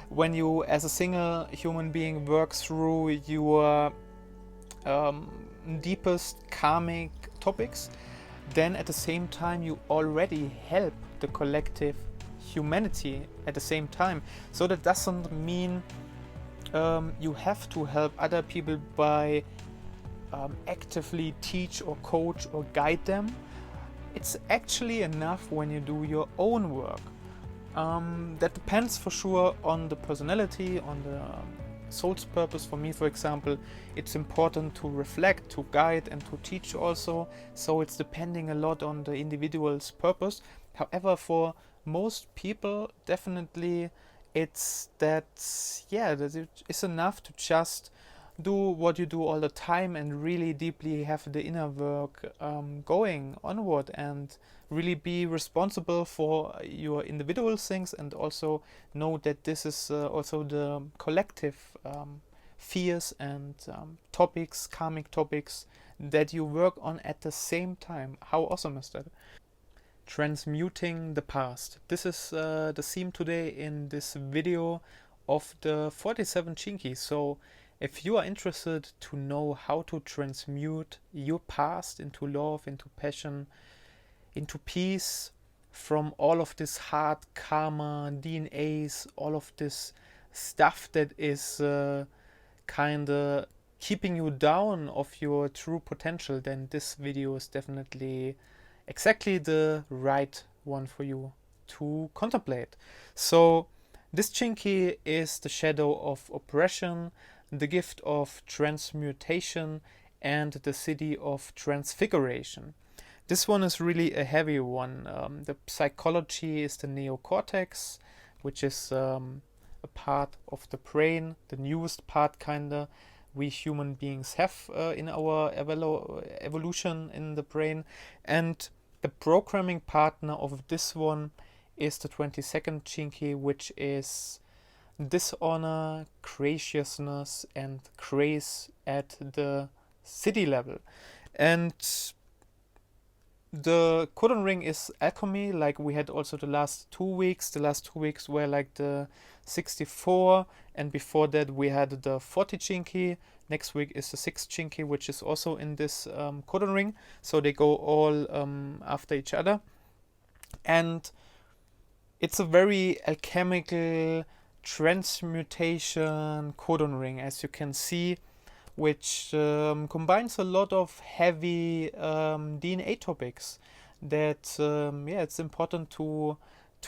when you as a single human being work through your deepest karmic topics, then at the same time you already help the collective humanity at the same time. So that doesn't mean you have to help other people by actively teach or coach or guide them. It's actually enough when you do your own work. That depends for sure on the personality, on the soul's purpose. For me, for example, it's important to reflect, to guide, and to teach also. So it's depending a lot on the individual's purpose. However, for most people, definitely it's that, that it's enough to just do what you do all the time and really deeply have the inner work going onward and really be responsible for your individual things, and also know that this is also the collective fears and topics, karmic topics that you work on at the same time. How awesome is that? Transmuting the past. This is the theme today in this video of the 47 Chinky. So if you are interested to know how to transmute your past into love, into passion, into peace, from all of this hard karma, DNAs, all of this stuff that is kind of keeping you down of your true potential, then this video is definitely exactly the right one for you to contemplate. So this Chinky is the shadow of oppression, the gift of transmutation, and the city of transfiguration. This one is really a heavy one. The psychology is the neocortex, which is a part of the brain, the newest part kinda we human beings have in our evolution in the brain. And the programming partner of this one is the 22nd Chinky, which is dishonor, graciousness, and grace at the city level. And the codon ring is alchemy, like we had also the last 2 weeks. The last 2 weeks were like the 64, and before that we had the 40 Chinky. Next week is the 6th Chinky, which is also in this codon ring. So they go all after each other. And it's a very alchemical transmutation codon ring, as you can see, which combines a lot of heavy DNA topics that it's important to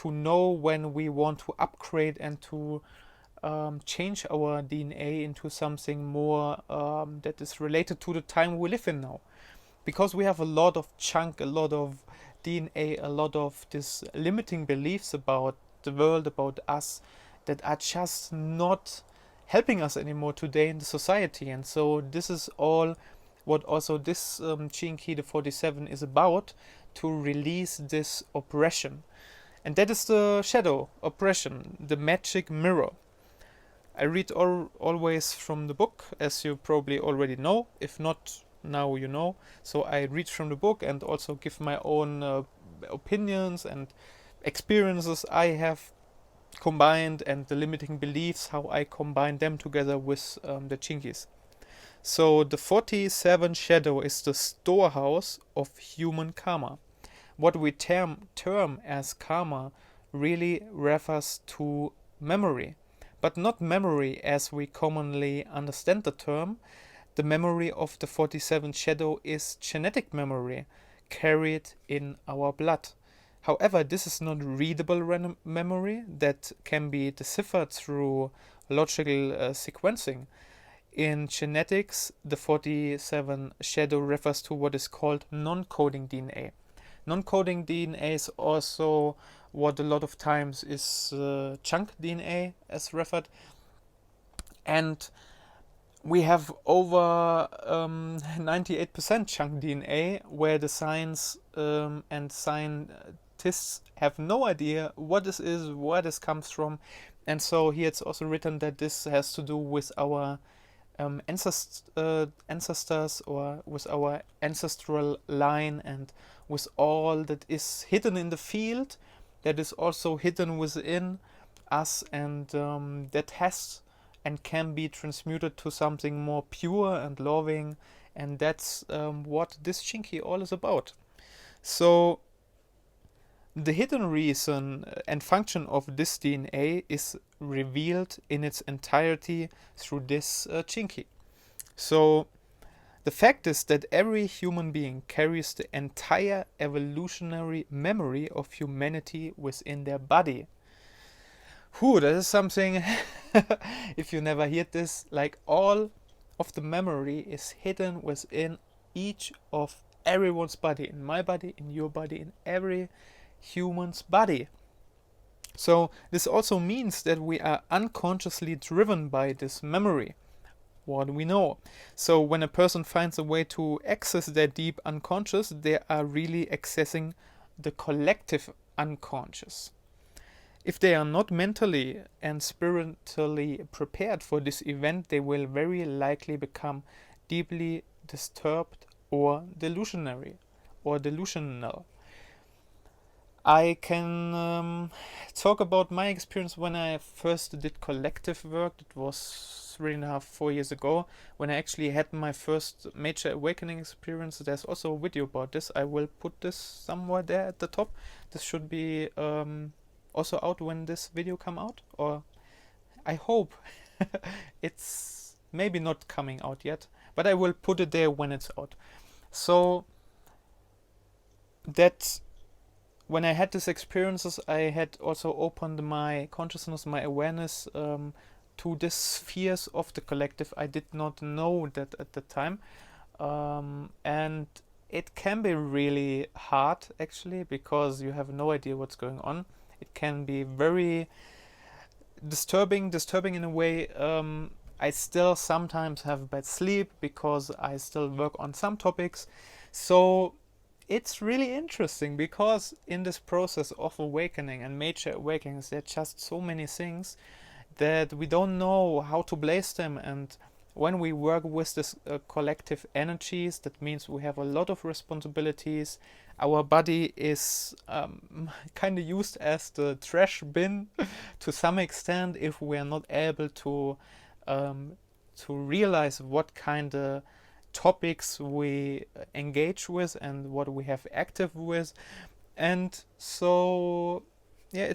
know when we want to upgrade and to change our DNA into something more that is related to the time we live in now, because we have a lot of chunk, a lot of DNA, a lot of these limiting beliefs about the world, about us, that are just not helping us anymore today in the society. And so this is all what also this Chinky, the 47, is about, to release this oppression. And that is the shadow, oppression, the magic mirror. I read always from the book, as you probably already know. If not, now you know. So I read from the book and also give my own opinions and experiences I have combined, and the limiting beliefs, how I combine them together with the Chinkys. So the 47 shadow is the storehouse of human karma. What we term as karma really refers to memory, but not memory as we commonly understand the term. The memory of the 47 shadow is genetic memory, carried in our blood. However, this is not readable memory that can be deciphered through logical sequencing. In genetics, the 47 shadow refers to what is called non-coding DNA. Non-coding DNA is also what a lot of times is chunk DNA as referred. And we have over 98% chunk DNA, where the science and scientists have no idea what this is, where this comes from. And so here it's also written that this has to do with our ancestors, or with our ancestral line, and with all that is hidden in the field, that is also hidden within us, and that has and can be transmuted to something more pure and loving, and that's what this Chinky all is about. So the hidden reason and function of this DNA is revealed in its entirety through this Chinky. So the fact is that every human being carries the entire evolutionary memory of humanity within their body. Whew, that is something, if you never heard this, like all of the memory is hidden within each of everyone's body, in my body, in your body, in every human's body. So this also means that we are unconsciously driven by this memory, what we know. So when a person finds a way to access their deep unconscious, they are really accessing the collective unconscious. If they are not mentally and spiritually prepared for this event, they will very likely become deeply disturbed or delusional. I can talk about my experience when I first did collective work. It was 3.5-4 years ago, when I actually had my first major awakening experience. There's also a video about this. I will put this somewhere there at the top. This should be also out when this video come out, or I hope. It's maybe not coming out yet, but I will put it there when it's out. So that when I had these experiences, I had also opened my consciousness, my awareness to the spheres of the collective. I did not know that at the time, and it can be really hard actually, because you have no idea what's going on. It can be very disturbing in a way. I still sometimes have bad sleep because I still work on some topics. So it's really interesting, because in this process of awakening and major awakenings, there are just so many things that we don't know how to place them. And when we work with this collective energies, that means we have a lot of responsibilities. Our body is kind of used as the trash bin to some extent, if we are not able to realize what kind of topics we engage with and what we have active with. And so yeah,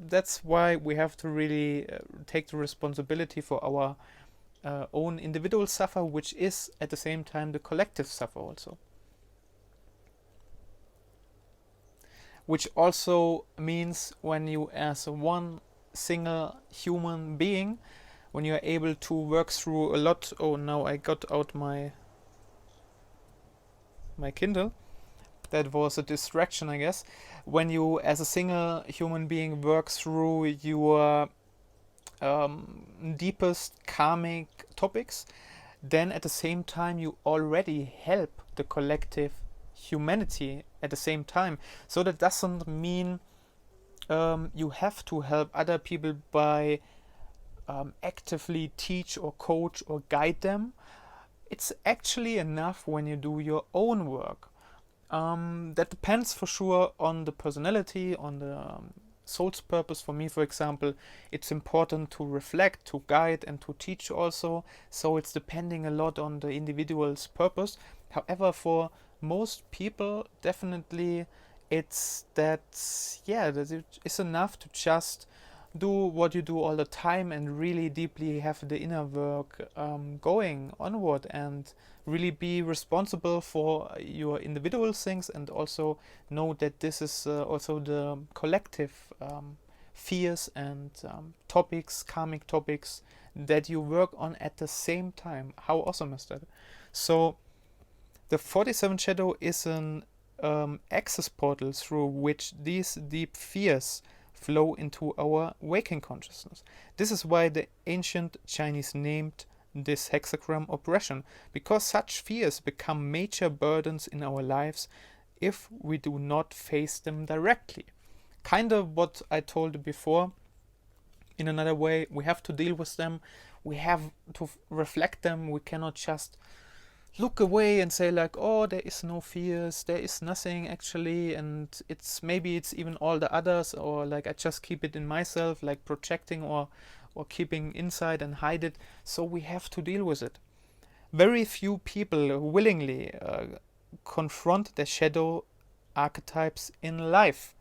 that's why we have to really take the responsibility for our own individual suffer, which is at the same time the collective suffer also. Which also means when you, as one single human being, when you are able to work through a lot. Oh, now I got out my Kindle. That was a distraction, I guess. When you, as a single human being, work through your deepest karmic topics, then at the same time you already help the collective humanity at the same time. So that doesn't mean you have to help other people by actively teach or coach or guide them. It's actually enough when you do your own work. That depends for sure on the personality, on the soul's purpose. For me, for example, it's important to reflect, to guide, and to teach also. So it's depending a lot on the individual's purpose. However, for most people, definitely it's that it's enough to just do what you do all the time and really deeply have the inner work going onward, and really be responsible for your individual things, and also know that this is also the collective fears and topics, karmic topics, that you work on at the same time. How awesome is that? So the 47th shadow is an access portal through which these deep fears flow into our waking consciousness. This is why the ancient Chinese named this hexagram oppression, because such fears become major burdens in our lives if we do not face them directly. Kind of what I told before. In another way, we have to deal with them, we have to reflect them, we cannot just look away and say like, oh, there is no fears, there is nothing actually, and maybe it's even all the others, or like I just keep it in myself, like projecting or keeping inside and hide it. So we have to deal with it. Very few people willingly confront their shadow archetypes in life.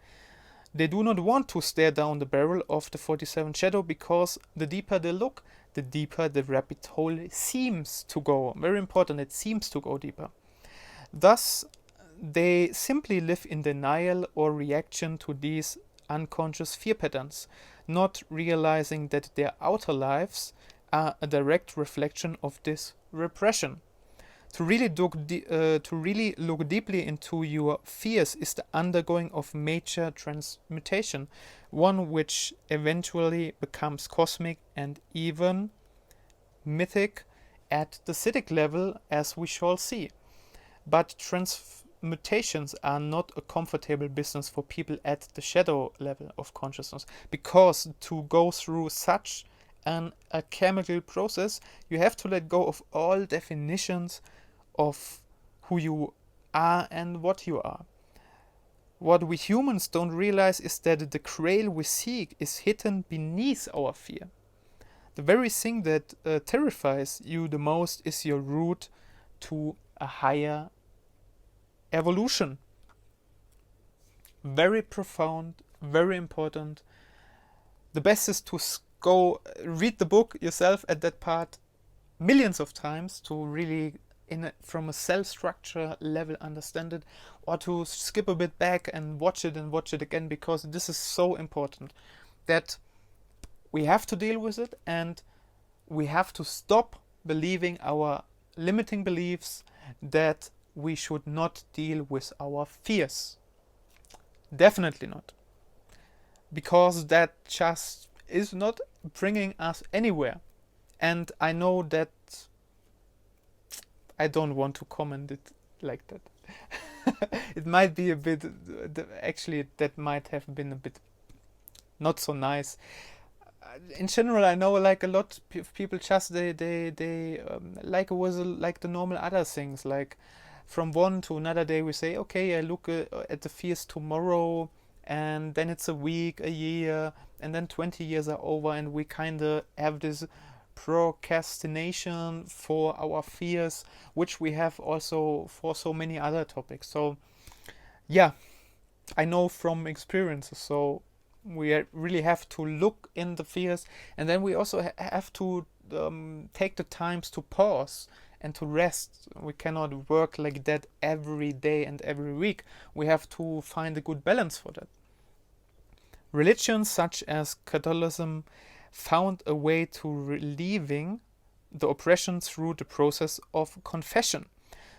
They do not want to stare down the barrel of the 47 shadow, because the deeper they look, the deeper the rabbit hole seems to go. Very important, it seems to go deeper. Thus, they simply live in denial or reaction to these unconscious fear patterns, not realizing that their outer lives are a direct reflection of this repression. To really look deeply into your fears is the undergoing of major transmutation, one which eventually becomes cosmic and even mythic at the Siddhic level, as we shall see. But transmutations are not a comfortable business for people at the shadow level of consciousness, because to go through such an alchemical process, you have to let go of all definitions of who you are and what you are. What we humans don't realize is that the grail we seek is hidden beneath our fear. The very thing that terrifies you the most is your route to a higher evolution. Very profound, very important. The best is to go read the book yourself at that part millions of times to really from a cell structure level understand it, or to skip a bit back and watch it again, because this is so important that we have to deal with it, and we have to stop believing our limiting beliefs that we should not deal with our fears. Definitely not. Because that just is not bringing us anywhere. And I know that I don't want to comment it like that. It might be a bit, actually that might have been a bit not so nice. In general, I know like a lot of people just they like it was like the normal other things, like from one to another day we say, okay, I look at the fears tomorrow, and then it's a week, a year, and then 20 years are over, and we kind of have this procrastination for our fears, which we have also for so many other topics. So yeah, I know from experiences. So we really have to look in the fears, and then we also have to take the times to pause and to rest. We cannot work like that every day and every week. We have to find a good balance for that. Religions such as Catholicism found a way to relieving the oppression through the process of confession.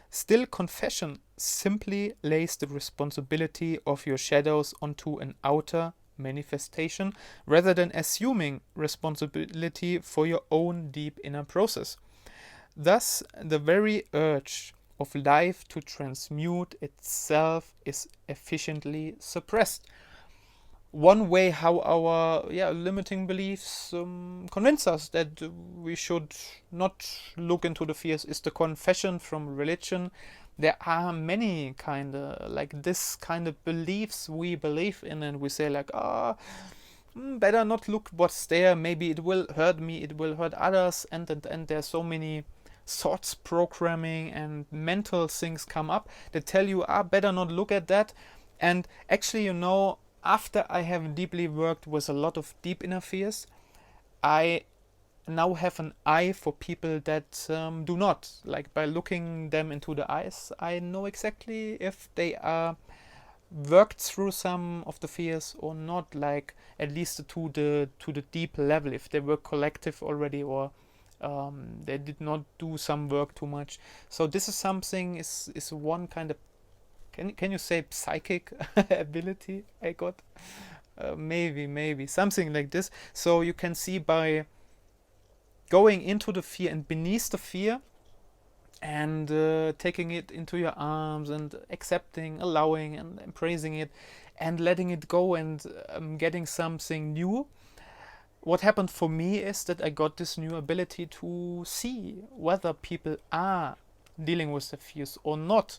Still, confession simply lays the responsibility of your shadows onto an outer manifestation, rather than assuming responsibility for your own deep inner process. Thus, the very urge of life to transmute itself is efficiently suppressed. One way how our limiting beliefs convince us that we should not look into the fears is the confession from religion. There are many kind of like this kind of beliefs we believe in, and we say like, better not look what's there, maybe it will hurt me, it will hurt others, and there's so many thoughts programming and mental things come up that tell you, better not look at that. And actually, after I have deeply worked with a lot of deep inner fears, I now have an eye for people that do not. Like by looking them into the eyes, I know exactly if they are worked through some of the fears or not. Like at least to the deep level, if they were collective already, or they did not do some work too much. So this is something is one kind of, can you say psychic ability I got? Maybe something like this. So you can see by going into the fear and beneath the fear, and taking it into your arms and accepting, allowing and embracing it and letting it go, and getting something new. What happened for me is that I got this new ability to see whether people are dealing with the fears or not.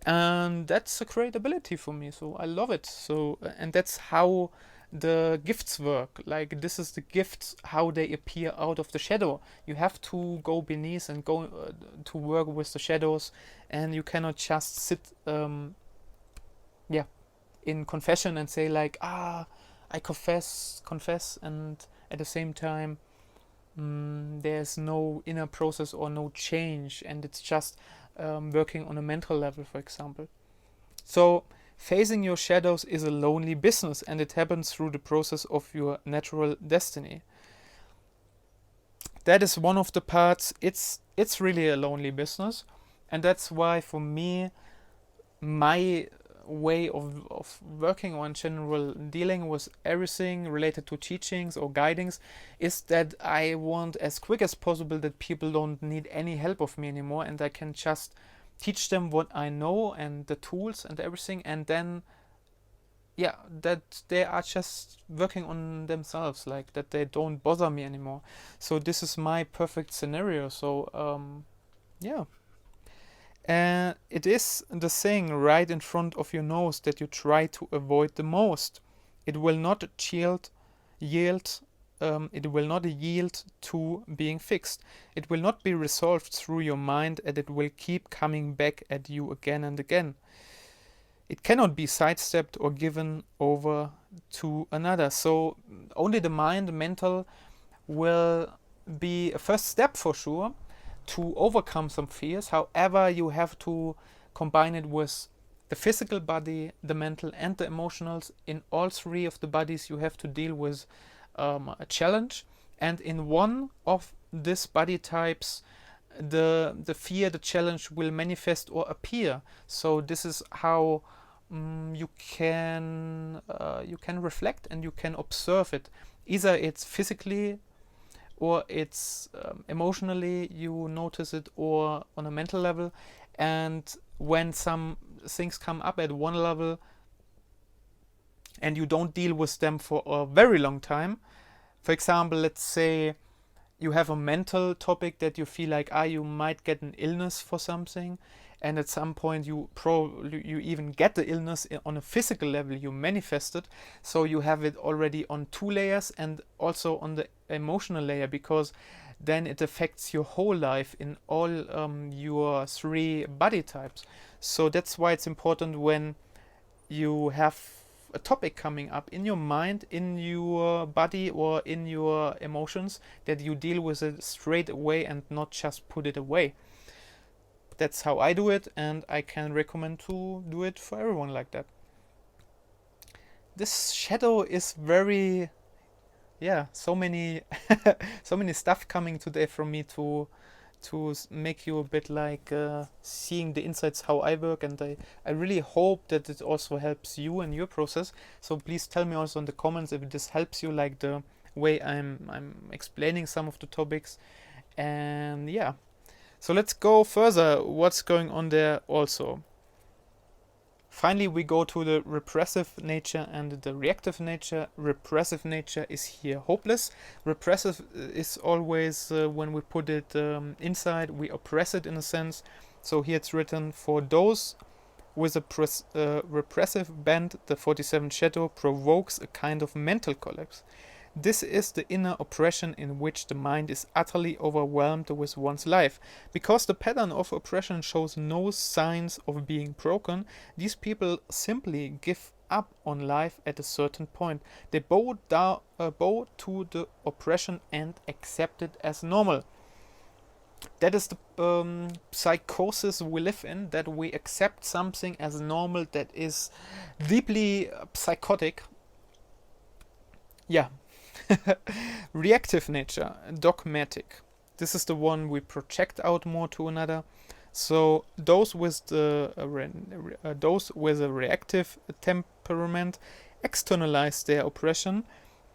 And that's a great ability for me, so I love it. So and that's how the gifts work. Like, this is the gifts, how they appear out of the shadow. You have to go beneath and go to work with the shadows, and you cannot just sit in confession and say like, I confess, and at the same time there's no inner process or no change, and it's just working on a mental level, for example. So facing your shadows is a lonely business, and it happens through the process of your natural destiny. That is one of the parts. It's really a lonely business, and that's why for me, my way of working on general dealing with everything related to teachings or guidings is that I want as quick as possible that people don't need any help of me anymore, and I can just teach them what I know and the tools and everything, and then that they are just working on themselves, like that they don't bother me anymore. So this is my perfect scenario. So it is the thing right in front of your nose that you try to avoid the most. It will not yield. It will not yield to being fixed. It will not be resolved through your mind, and it will keep coming back at you again and again. It cannot be sidestepped or given over to another. So only the mind, mental, will be a first step for sure to overcome some fears. However, you have to combine it with the physical body, the mental, and the emotionals. In all three of the bodies, you have to deal with a challenge, and in one of these body types, the fear, the challenge will manifest or appear. So this is how you can reflect and you can observe it. Either it's physically, or it's emotionally, you notice it, or on a mental level. And when some things come up at one level and you don't deal with them for a very long time, for example, let's say you have a mental topic that you feel like you might get an illness for something, and at some point you even get the illness on a physical level, you manifest it, so you have it already on two layers and also on the emotional layer, because then it affects your whole life in all your three body types. So that's why it's important, when you have a topic coming up in your mind, in your body, or in your emotions, that you deal with it straight away and not just put it away. That's how I do it, and I can recommend to do it for everyone like that. This shadow is very, so many so many stuff coming today from me to make you a bit like seeing the insights how I work, and I really hope that it also helps you in your process. So please tell me also in the comments if this helps you, like the way I'm explaining some of the topics. And so let's go further, what's going on there also. Finally, we go to the repressive nature and the reactive nature. Repressive nature is here hopeless. Repressive is always, when we put it inside, we oppress it in a sense. So here it's written, for those with a repressive bent, the 47th shadow provokes a kind of mental collapse. This is the inner oppression in which the mind is utterly overwhelmed with one's life. Because the pattern of oppression shows no signs of being broken, these people simply give up on life at a certain point. They bow to the oppression and accept it as normal. That is the psychosis we live in, that we accept something as normal that is deeply psychotic. Reactive nature, dogmatic. This is the one we project out more to another. So those with a reactive temperament externalize their oppression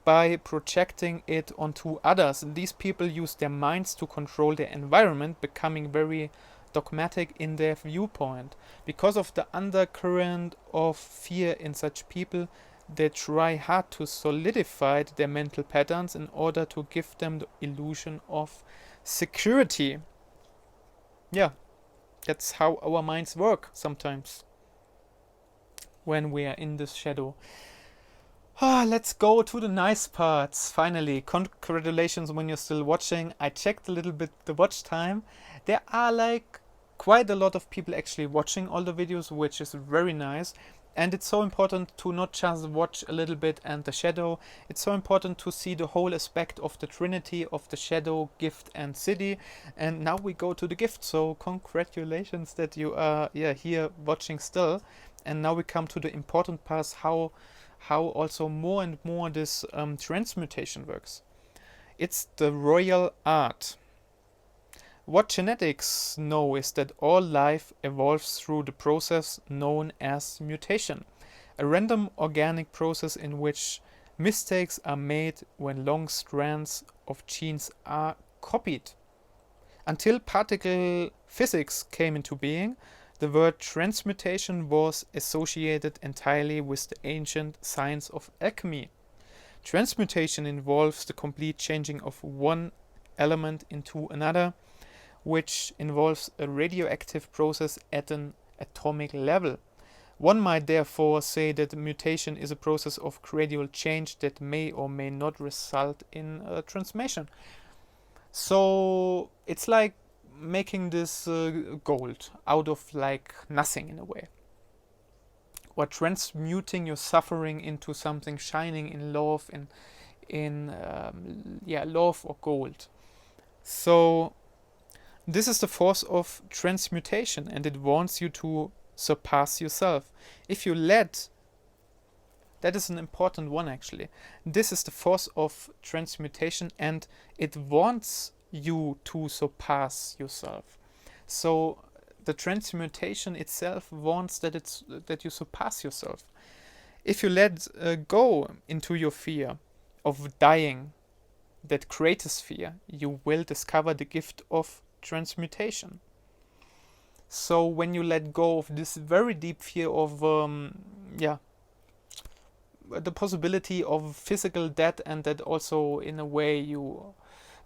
by projecting it onto others. These people use their minds to control their environment, becoming very dogmatic in their viewpoint. Because of the undercurrent of fear in such people, they try hard to solidify their mental patterns in order to give them the illusion of security. That's how our minds work sometimes when we are in this shadow. Let's go to the nice parts. Finally, congratulations when you're still watching. I checked a little bit the watch time. There are like quite a lot of people actually watching all the videos, which is very nice. And it's so important to not just watch a little bit and the shadow. It's so important to see the whole aspect of the Trinity of the shadow, gift, and Siddhi. And now we go to the gift. So congratulations that you are here watching still. And now we come to the important parts, how also more and more this transmutation works. It's the royal art. What genetics know is that all life evolves through the process known as mutation, a random organic process in which mistakes are made when long strands of genes are copied. Until particle physics came into being, the word transmutation was associated entirely with the ancient science of alchemy. Transmutation involves the complete changing of one element into another, which involves a radioactive process at an atomic level. One might therefore say that mutation is a process of gradual change that may or may not result in transformation. So it's like making this gold out of like nothing in a way, or transmuting your suffering into something shining in love, in love or gold. So this is the force of transmutation, and it wants you to surpass yourself. If you let, that is an important one actually. This is the force of transmutation, and it wants you to surpass yourself. So the transmutation itself wants that you surpass yourself. If you let go into your fear of dying, that greatest fear, you will discover the gift of transmutation. So when you let go of this very deep fear of the possibility of physical death, and that also in a way you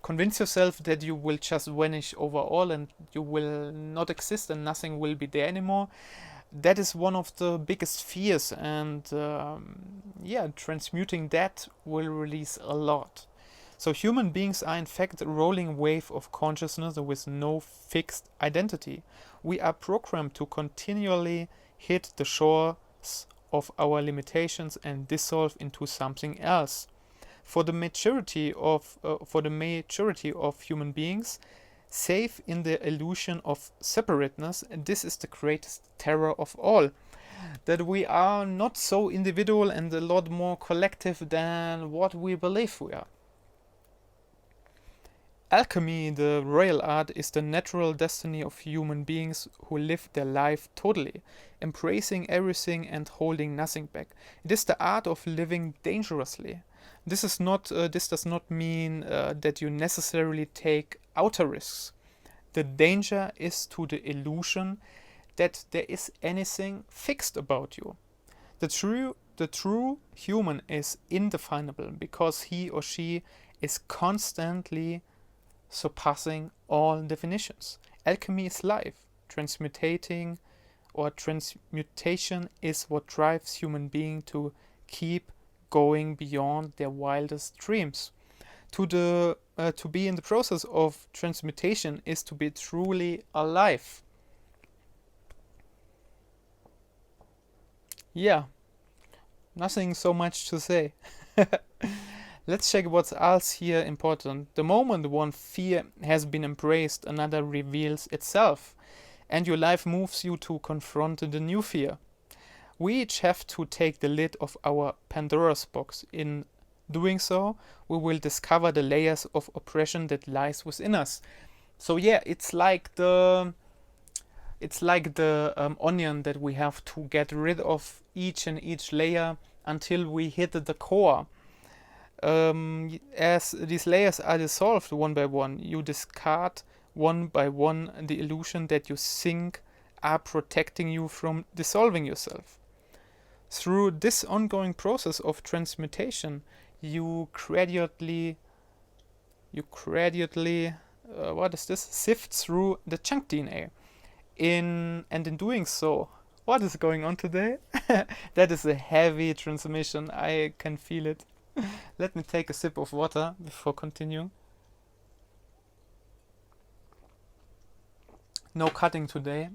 convince yourself that you will just vanish overall and you will not exist and nothing will be there anymore, that is one of the biggest fears, and transmuting that will release a lot. So human beings are in fact a rolling wave of consciousness with no fixed identity. We are programmed to continually hit the shores of our limitations and dissolve into something else. For the majority of human beings, save in the illusion of separateness, and this is the greatest terror of all, that we are not so individual and a lot more collective than what we believe we are. Alchemy, the royal art, is the natural destiny of human beings who live their life totally, embracing everything and holding nothing back. It is the art of living dangerously. This does not mean that you necessarily take outer risks. The danger is to the illusion that there is anything fixed about you. The true human is indefinable because he or she is constantly surpassing all definitions. Alchemy is life. Transmutation is what drives human beings to keep going beyond their wildest dreams. To be in the process of transmutation is to be truly alive. Yeah, nothing so much to say. Let's check what's else here important. The moment one fear has been embraced, another reveals itself, and your life moves you to confront the new fear. We each have to take the lid of our Pandora's box. In doing so, we will discover the layers of oppression that lies within us. So yeah, it's like the onion that we have to get rid of each layer until we hit the core. As these layers are dissolved one by one, you discard one by one the illusion that you think are protecting you from dissolving yourself. Through this ongoing process of transmutation, you gradually sift through the junk DNA. In doing so, what is going on today? That is a heavy transmission. I can feel it. Let me take a sip of water before continuing. No cutting today.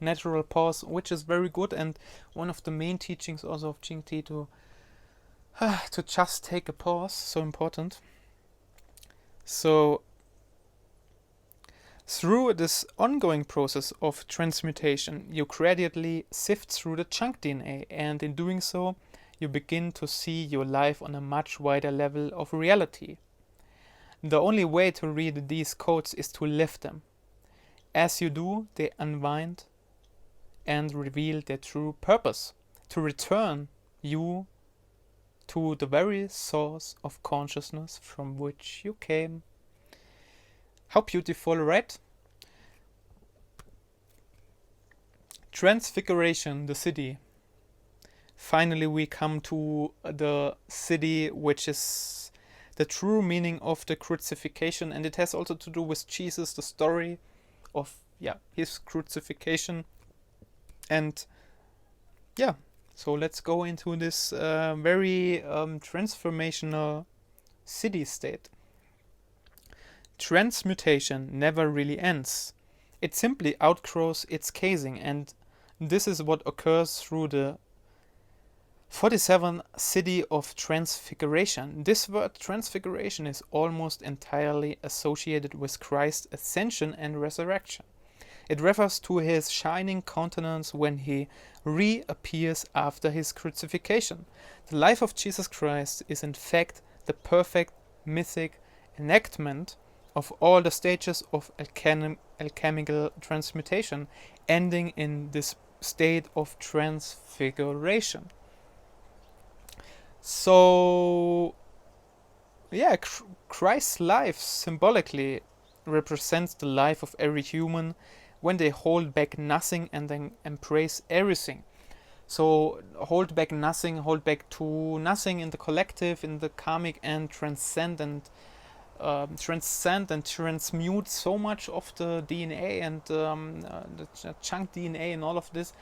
Natural pause, which is very good, and one of the main teachings also of Jing Ti to just take a pause, so important. So through this ongoing process of transmutation, you gradually sift through the chunk DNA, and in doing so, you begin to see your life on a much wider level of reality. The only way to read these codes is to live them. As you do, they unwind and reveal their true purpose, to return you to the very source of consciousness from which you came. How beautiful, right? Transfiguration, the city. Finally, we come to the city, which is the true meaning of the crucifixion, and it has also to do with Jesus, the story of his crucifixion. And so let's go into this very transformational city state. Transmutation never really ends. It simply outgrows its casing, and this is what occurs through the 47 city of transfiguration. This word transfiguration is almost entirely associated with Christ's ascension and resurrection. It refers to his shining countenance when he reappears after his crucifixion. The life of Jesus Christ is in fact the perfect mythic enactment of all the stages of alchemical transmutation, ending in this state of transfiguration. So, Christ's life symbolically represents the life of every human when they hold back nothing and then embrace everything. So, hold back nothing, hold back to nothing in the collective, in the karmic, and transcend and transmute so much of the DNA and the chunk DNA and all of this,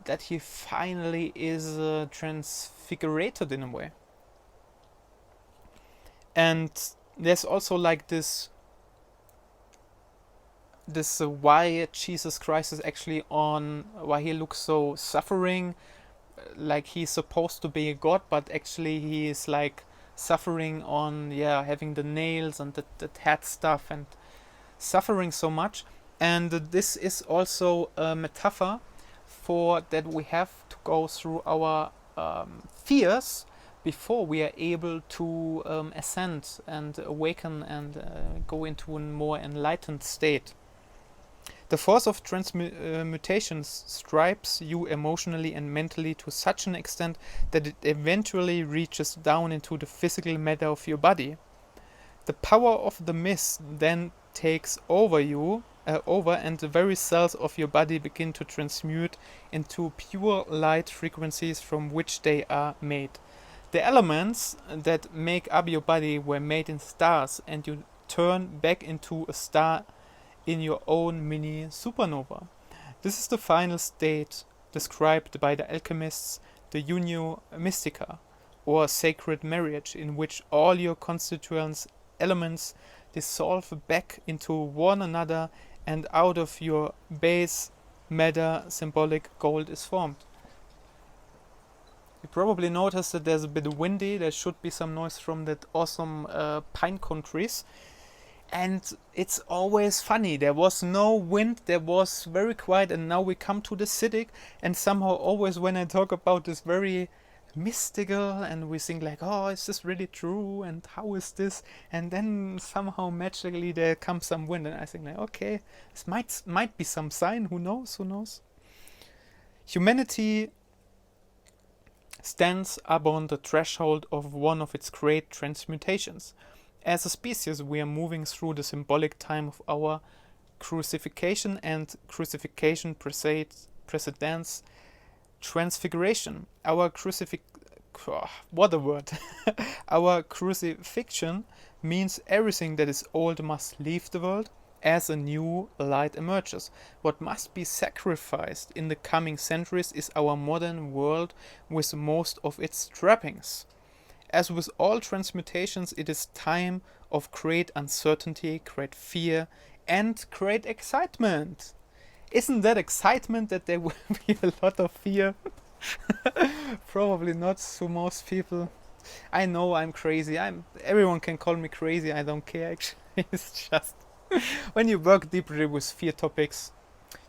that he finally is transfigurated in a way. And there's also like this why Jesus Christ is actually why he looks so suffering, like he's supposed to be a god, but actually he is like suffering on having the nails and the head stuff and suffering so much. And this is also a metaphor for that we have to go through our fears before we are able to ascend and awaken and go into a more enlightened state. The force of transmutation stripes you emotionally and mentally to such an extent that it eventually reaches down into the physical matter of your body. The power of the mist then takes over and the very cells of your body begin to transmute into pure light frequencies from which they are made. The elements that make up your body were made in stars, and you turn back into a star in your own mini supernova. This is the final state described by the alchemists, the unio mystica, or sacred marriage, in which all your constituent elements dissolve back into one another, and out of your base matter symbolic gold is formed. You probably noticed that there's a bit windy. There should be some noise from that awesome pine cone trees. And it's always funny. There was no wind, there was very quiet, and now we come to the Siddhi, and somehow always when I talk about this very mystical and we think like, oh, is this really true, and how is this, and then somehow magically there comes some wind, and I think like, okay, this might be some sign, who knows. Humanity stands upon the threshold of one of its great transmutations. As a species, we are moving through the symbolic time of our crucifixion, and crucifixion precedes transfiguration. Our Our crucifixion means everything that is old must leave the world, as a new light emerges. What must be sacrificed in the coming centuries is our modern world with most of its trappings. As with all transmutations, it is time of great uncertainty, great fear, and great excitement. Isn't that excitement that there will be a lot of fear? Probably not to most people. I know I'm crazy. Everyone can call me crazy. I don't care actually. It's just when you work deeply with fear topics,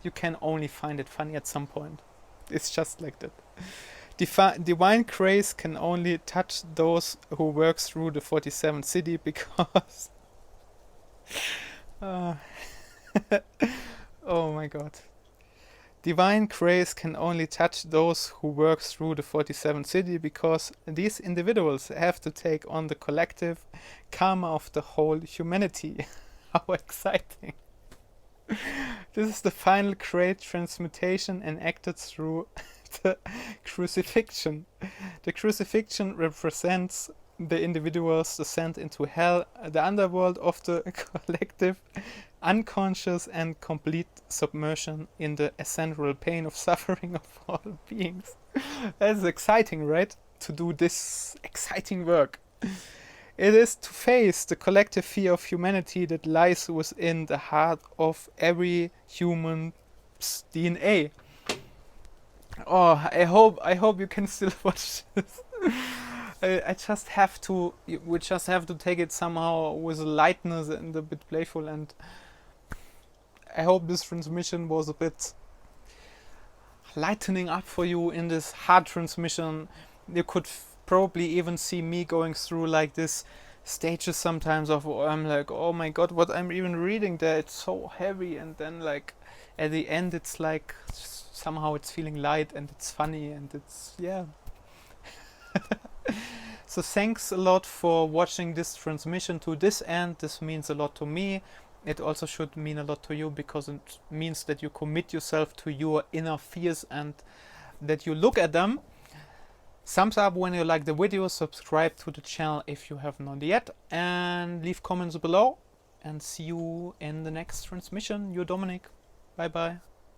you can only find it funny at some point. It's just like that. Divine grace can only touch those who work through the 47th Siddhi because oh my god. Divine grace can only touch those who work through the 47th Siddhi because these individuals have to take on the collective karma of the whole humanity. How exciting. This is the final great transmutation enacted through the Crucifixion. The Crucifixion represents the individual's descent into hell, the underworld of the collective, unconscious and complete submersion in the essential pain of suffering of all beings. That is exciting, right? To do this exciting work. It is to face the collective fear of humanity that lies within the heart of every human's DNA. Oh, I hope you can still watch this. I just have to. We just have to take it somehow with lightness and a bit playful. And I hope this transmission was a bit lightening up for you in this hard transmission. You could probably even see me going through like this stages sometimes of I'm like, oh my god, what I'm even reading there, it's so heavy, and then like at the end it's like somehow it's feeling light and it's funny and it's So thanks a lot for watching this transmission to this end. This means a lot to me. It also should mean a lot to you because it means that you commit yourself to your inner fears and that you look at them. Thumbs up when you like the video, subscribe to the channel if you have not yet, and leave comments below. And see you in the next transmission. You're Dominic. Bye bye.